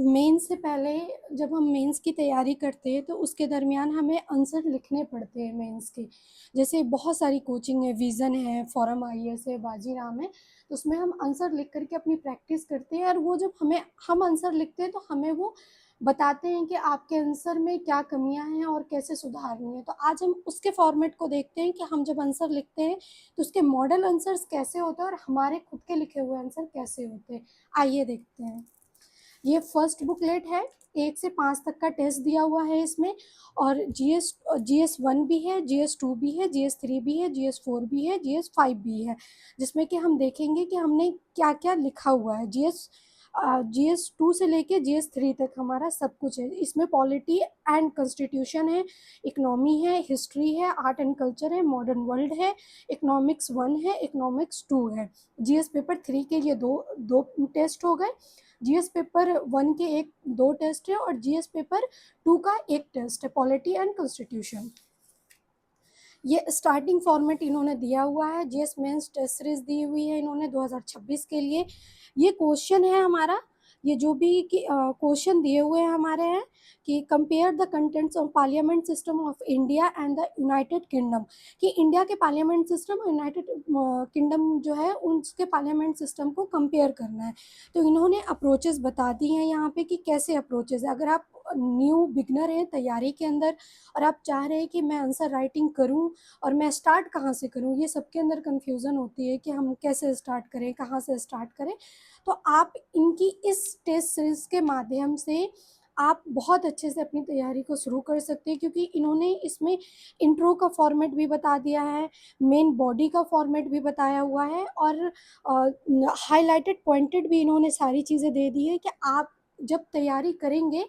Mains से पहले जब हम मेंस की तैयारी करते हैं तो उसके दरमियान हमें आंसर लिखने पड़ते हैं मेंस के। जैसे बहुत सारी कोचिंग है, विज़न है, फोरम आईएएस है, बाजीराम है, तो उसमें हम आंसर लिख करके अपनी प्रैक्टिस करते हैं। और वो जब हम आंसर लिखते हैं तो हमें वो बताते हैं कि आपके आंसर में क्या कमियां हैं और कैसे सुधारनी है। तो आज हम उसके फॉर्मेट को देखते हैं कि हम जब आंसर लिखते हैं तो उसके मॉडल आंसर्स कैसे होते हैं और हमारे खुद के लिखे हुए आंसर कैसे होते हैं। आइए देखते हैं। ये फर्स्ट बुकलेट है, 1 से 5 तक का टेस्ट दिया हुआ है इसमें। और GS 1 भी है, GS 2 भी है, GS 3 भी है, GS 4 भी है, GS 5 भी है, जिसमें कि हम देखेंगे कि हमने क्या क्या लिखा हुआ है। GS 2 से लेके GS 3 तक हमारा सब कुछ है इसमें। पॉलिटी एंड कॉन्स्टिट्यूशन है, इकोनॉमी है, हिस्ट्री है, आर्ट एंड कल्चर है, मॉडर्न वर्ल्ड है, इकोनॉमिक्स 1 है, इकोनॉमिक्स 2 है। GS पेपर 3 के लिए दो दो टेस्ट हो गए। GS पेपर 1 के एक दो टेस्ट है और GS पेपर 2 का एक टेस्ट है, पॉलिटी एंड कॉन्स्टिट्यूशन। ये स्टार्टिंग फॉर्मेट इन्होंने दिया हुआ है। जीएस मेंस टेस्ट सीरीज दी हुई है इन्होंने 2026 के लिए। ये क्वेश्चन है हमारा, ये जो भी क्वेश्चन दिए हुए हैं हमारे हैं कि compare the contents of parliament system of India and the United kingdom, कि इंडिया के पार्लियामेंट सिस्टम और यूनाइटेड किंगडम जो है उसके पार्लियामेंट सिस्टम को कंपेयर करना है। तो इन्होंने अप्रोचेस बता दी हैं यहाँ पे कि कैसे अप्रोचेस है। अगर आप न्यू बिगनर हैं तैयारी के अंदर और आप चाह रहे हैं कि मैं आंसर राइटिंग करूं और मैं स्टार्ट कहाँ से करूं, ये सबके अंदर कन्फ्यूज़न होती है कि हम कैसे स्टार्ट करें, कहाँ से स्टार्ट करें। तो आप इनकी इस टेस्ट सीरीज के माध्यम से आप बहुत अच्छे से अपनी तैयारी को शुरू कर सकते हैं, क्योंकि इन्होंने इसमें इंट्रो का फॉर्मेट भी बता दिया है, मेन बॉडी का फॉर्मेट भी बताया हुआ है और हाईलाइटेड पॉइंटेड भी इन्होंने सारी चीज़ें दे दी है कि आप जब तैयारी करेंगे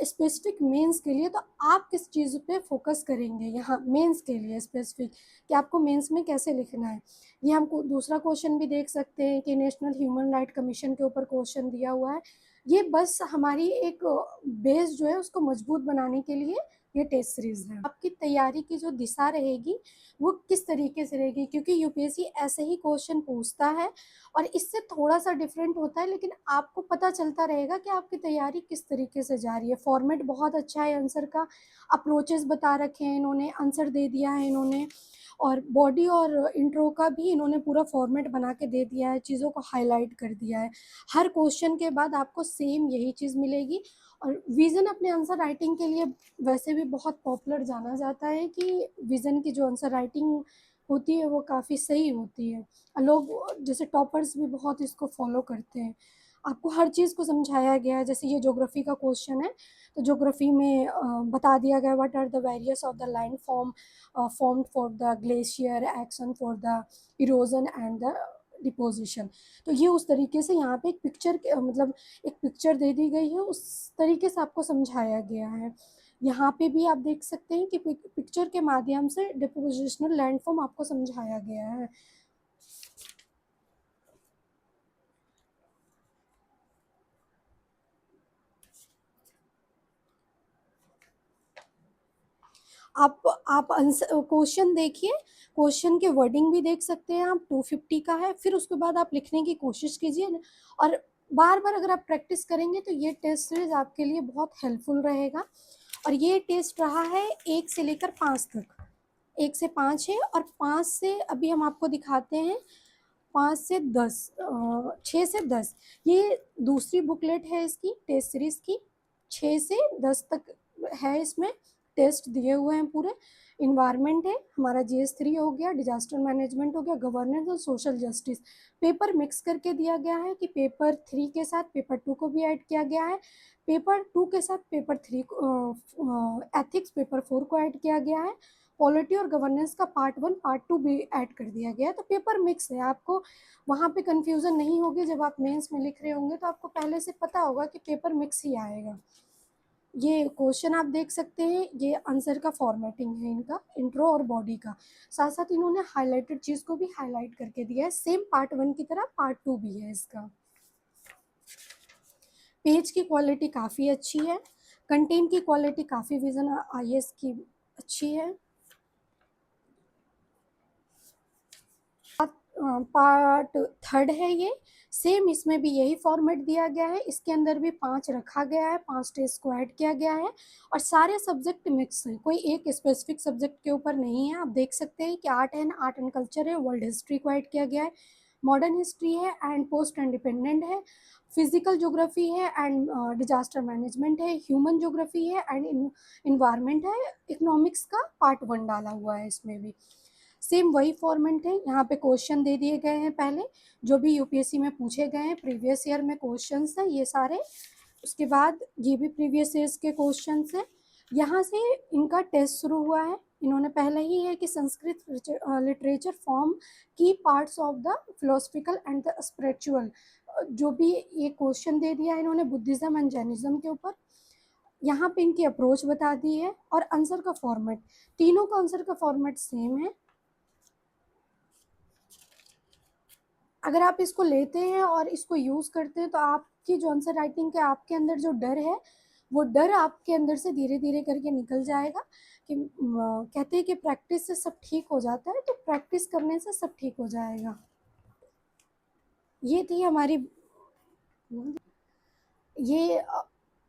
स्पेसिफिक मेंस के लिए तो आप किस चीज़ पे फोकस करेंगे यहाँ मेंस के लिए स्पेसिफिक, कि आपको मेंस में कैसे लिखना है। ये हमको दूसरा क्वेश्चन भी देख सकते हैं कि नेशनल ह्यूमन राइट कमीशन के ऊपर क्वेश्चन दिया हुआ है। ये बस हमारी एक बेस जो है उसको मजबूत बनाने के लिए ये टेस्ट सीरीज है। आपकी तैयारी की जो दिशा रहेगी वो किस तरीके से रहेगी, क्योंकि यूपीएससी ऐसे ही क्वेश्चन पूछता है और इससे थोड़ा सा डिफरेंट होता है, लेकिन आपको पता चलता रहेगा कि आपकी तैयारी किस तरीके से जा रही है। फॉर्मेट बहुत अच्छा है आंसर का, अप्रोचेस बता रखे हैं इन्होंने, आंसर दे दिया है इन्होंने, और बॉडी और इंट्रो का भी इन्होंने पूरा फॉर्मेट बना के दे दिया है, चीज़ों को हाईलाइट कर दिया है। हर क्वेश्चन के बाद आपको सेम यही चीज़ मिलेगी। और विज़न अपने आंसर राइटिंग के लिए वैसे भी बहुत पॉपुलर जाना जाता है कि विज़न की जो आंसर राइटिंग होती है वो काफ़ी सही होती है। लोग जैसे टॉपर्स भी बहुत इसको फॉलो करते हैं। आपको हर चीज़ को समझाया गया है। जैसे ये ज्योग्राफी का क्वेश्चन है, तो ज्योग्राफी में बता दिया गया what are the various of the land formed for the glacier action for the erosion and the deposition. तो ये उस तरीके से यहाँ पे एक पिक्चर मतलब एक पिक्चर दे दी गई है, उस तरीके से आपको समझाया गया है। यहाँ पे भी आप देख सकते हैं कि पिक्चर के माध्यम से डिपोजिशनल लैंडफॉर्म आपको समझाया गया है। आप क्वेश्चन देखिए, क्वेश्चन के वर्डिंग भी देख सकते हैं आप, 250 का है। फिर उसके बाद आप लिखने की कोशिश कीजिए और बार बार अगर आप प्रैक्टिस करेंगे तो ये टेस्ट सीरीज आपके लिए बहुत हेल्पफुल रहेगा। और ये टेस्ट रहा है 1 से लेकर 5 तक, 1 से 5 है और 5 से अभी हम आपको दिखाते हैं 5 से 10, 6 से 10। ये दूसरी बुकलेट है इसकी टेस्ट सीरीज की, 6 से 10 तक है इसमें टेस्ट दिए हुए हैं पूरे। इन्वायरमेंट है हमारा, GS 3 हो गया, डिजास्टर मैनेजमेंट हो गया, गवर्नेंस और सोशल जस्टिस। पेपर मिक्स करके दिया गया है कि पेपर 3 के साथ पेपर 2 को भी ऐड किया गया है, पेपर 2 के साथ पेपर 3 एथिक्स पेपर 4 को ऐड किया गया है, पॉलिटी और गवर्नेंस का पार्ट 1 पार्ट 2 भी ऐड कर दिया गया है। तो पेपर मिक्स है, आपको वहाँ पे कंफ्यूजन नहीं होगी। जब आप मेंस में लिख रहे होंगे तो आपको पहले से पता होगा कि पेपर मिक्स ही आएगा। ये क्वेश्चन आप देख सकते हैं, ये आंसर का फॉर्मेटिंग है इनका, इंट्रो और बॉडी का। साथ साथ इन्होंने हाईलाइटेड चीज़ को भी हाईलाइट करके दिया है, सेम पार्ट 1 की तरह पार्ट 2 भी है इसका। पेज की क्वालिटी काफ़ी अच्छी है, कंटेंट की क्वालिटी काफ़ी विजन आईएएस की अच्छी है। पार्ट थर्ड है ये। सेम इसमें भी यही फॉर्मेट दिया गया है, इसके अंदर भी 5 रखा गया है, 5 टेस्ट को ऐड किया गया है और सारे सब्जेक्ट मिक्स हैं, कोई एक स्पेसिफिक सब्जेक्ट के ऊपर नहीं है। आप देख सकते हैं कि आर्ट एंड कल्चर है, वर्ल्ड हिस्ट्री को ऐड किया गया है, मॉडर्न हिस्ट्री है एंड पोस्ट इंडिपेंडेंट है, फिजिकल ज्योग्राफी है एंड डिजास्टर मैनेजमेंट है, ह्यूमन ज्योग्राफी है एंड इन्वायरमेंट है, इकोनॉमिक्स का पार्ट 1 डाला हुआ है इसमें भी। सेम वही फॉर्मेट है, यहाँ पे क्वेश्चन दे दिए गए हैं पहले जो भी यूपीएससी में पूछे गए हैं, प्रीवियस ईयर में क्वेश्चंस है ये सारे। उसके बाद ये भी प्रीवियस ईयर्स के क्वेश्चंस है। यहाँ से इनका टेस्ट शुरू हुआ है, इन्होंने पहले ही है कि संस्कृत लिटरेचर फॉर्म की parts of the philosophical and the spiritual, जो भी ये क्वेश्चन दे दिया है इन्होंने बुद्धिज्म एंड जैनिज्म के ऊपर। यहाँ पे इनकी अप्रोच बता दी है और आंसर का फॉर्मेट, तीनों का आंसर का फॉर्मेट सेम है। अगर आप इसको लेते हैं और इसको यूज़ करते हैं तो आपकी जो आंसर राइटिंग के आपके अंदर जो डर है वो डर आपके अंदर से धीरे धीरे करके निकल जाएगा। कि कहते हैं कि प्रैक्टिस से सब ठीक हो जाता है, तो प्रैक्टिस करने से सब ठीक हो जाएगा। ये थी हमारी ये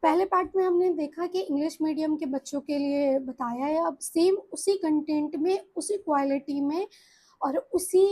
पहले पार्ट में हमने देखा कि इंग्लिश मीडियम के बच्चों के लिए बताया है, अब सेम उसी कंटेंट में उसी क्वालिटी में और उसी